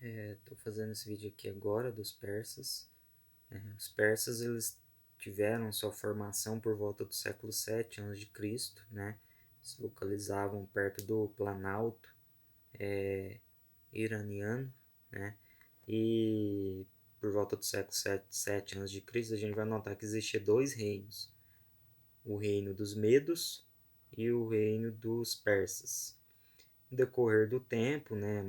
Estou fazendo esse vídeo aqui agora dos persas. Os persas eles tiveram sua formação por volta do século 7 a.C., né? Se localizavam perto do Planalto iraniano, né? E por volta do século 7 a.C., a gente vai notar que existia dois reinos: o reino dos Medos e o reino dos persas. No decorrer do tempo, né,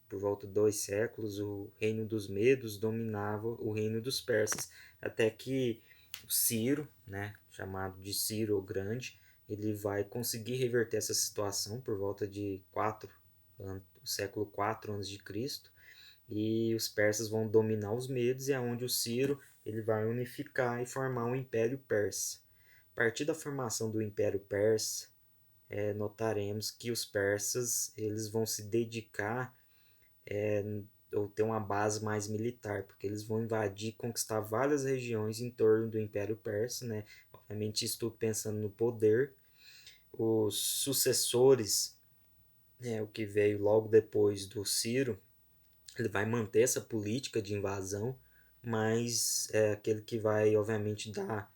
por volta de 2 séculos, o reino dos Medos dominava o reino dos persas, até que o Ciro, né, chamado de Ciro o Grande, ele vai conseguir reverter essa situação por volta de século 4 a.C., e os persas vão dominar os medos, e é onde o Ciro ele vai unificar e formar o Império Persa. A partir da formação do Império Persa, notaremos que os persas eles vão se dedicar ou ter uma base mais militar, porque eles vão invadir e conquistar várias regiões em torno do Império Persa, né? Obviamente isso tudo pensando no poder. Os sucessores, o que veio logo depois do Ciro, ele vai manter essa política de invasão, mas é aquele que vai, obviamente, dar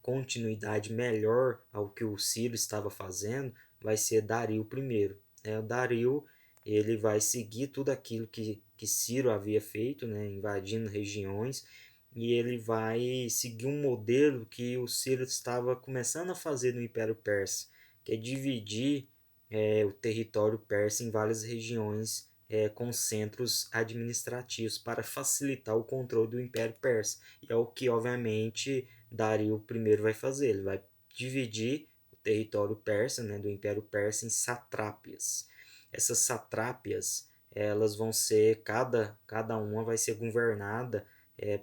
continuidade melhor ao que o Ciro estava fazendo, vai ser Dario I. O Dario ele vai seguir tudo aquilo que Ciro havia feito, né, invadindo regiões, e ele vai seguir um modelo que o Ciro estava começando a fazer no Império Persa, que é dividir o território persa em várias regiões com centros administrativos para facilitar o controle do Império Persa. E é o que, obviamente, Dario I vai fazer. Ele vai dividir o território persa, né, do Império Persa, em satrápias. Essas satrápias, elas vão ser, cada uma vai ser governada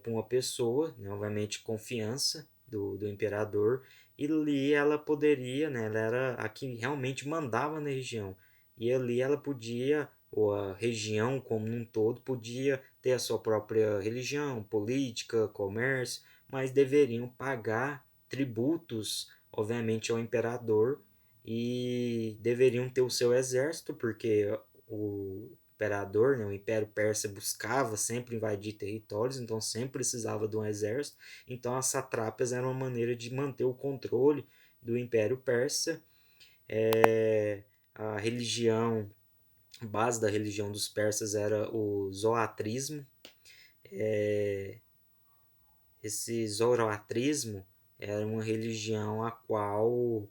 por uma pessoa, né, obviamente confiança do imperador, e ali ela poderia, né, ela era a que realmente mandava na região. E ali ela podia, ou a região como um todo, podia ter a sua própria religião, política, comércio, mas deveriam pagar tributos, obviamente, ao imperador, e deveriam ter o seu exército, porque o imperador, né, o Império Persa buscava sempre invadir territórios, então sempre precisava de um exército. Então as satrápias eram uma maneira de manter o controle do Império Persa. A religião, a base da religião dos persas era o zoatrismo. Esse zoroatrismo era uma religião a qual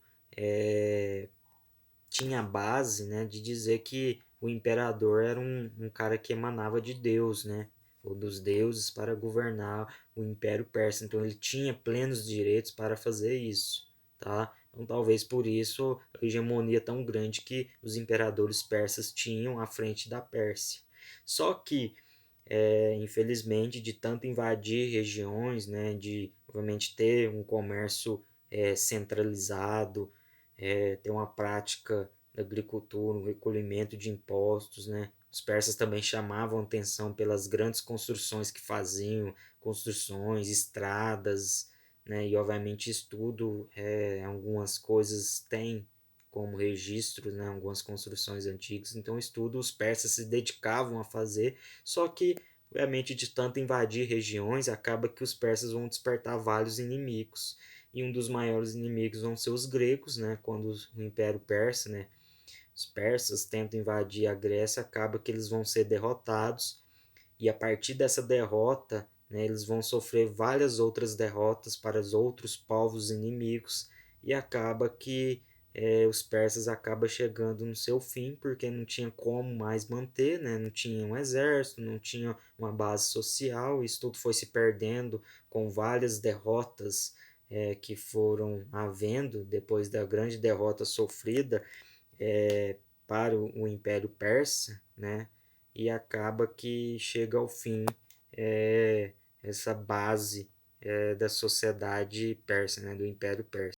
tinha a base, né, de dizer que o imperador era um cara que emanava de Deus, né, ou dos deuses para governar o Império Persa. Então ele tinha plenos direitos para fazer isso, tá? Então talvez por isso a hegemonia tão grande que os imperadores persas tinham à frente da Pérsia. Só que infelizmente, de tanto invadir regiões, né, de obviamente ter um comércio centralizado, ter uma prática da agricultura, um recolhimento de impostos, né? Os persas também chamavam atenção pelas grandes construções que faziam, construções, estradas, né? E obviamente isso tudo, algumas coisas têm como registro, né? Algumas construções antigas. Então isso tudo os persas se dedicavam a fazer, só que obviamente de tanto invadir regiões, acaba que os persas vão despertar vários inimigos. E um dos maiores inimigos vão ser os gregos, né? Quando o Império Persa, né? Os persas tentam invadir a Grécia, acaba que eles vão ser derrotados, e a partir dessa derrota, né, eles vão sofrer várias outras derrotas para os outros povos inimigos, e acaba que os persas acabam chegando no seu fim, porque não tinha como mais manter, né, não tinha um exército, não tinha uma base social, isso tudo foi se perdendo com várias derrotas que foram havendo depois da grande derrota sofrida é, para o Império Persa, né? E acaba que chega ao fim essa base da sociedade persa, né? Do Império Persa.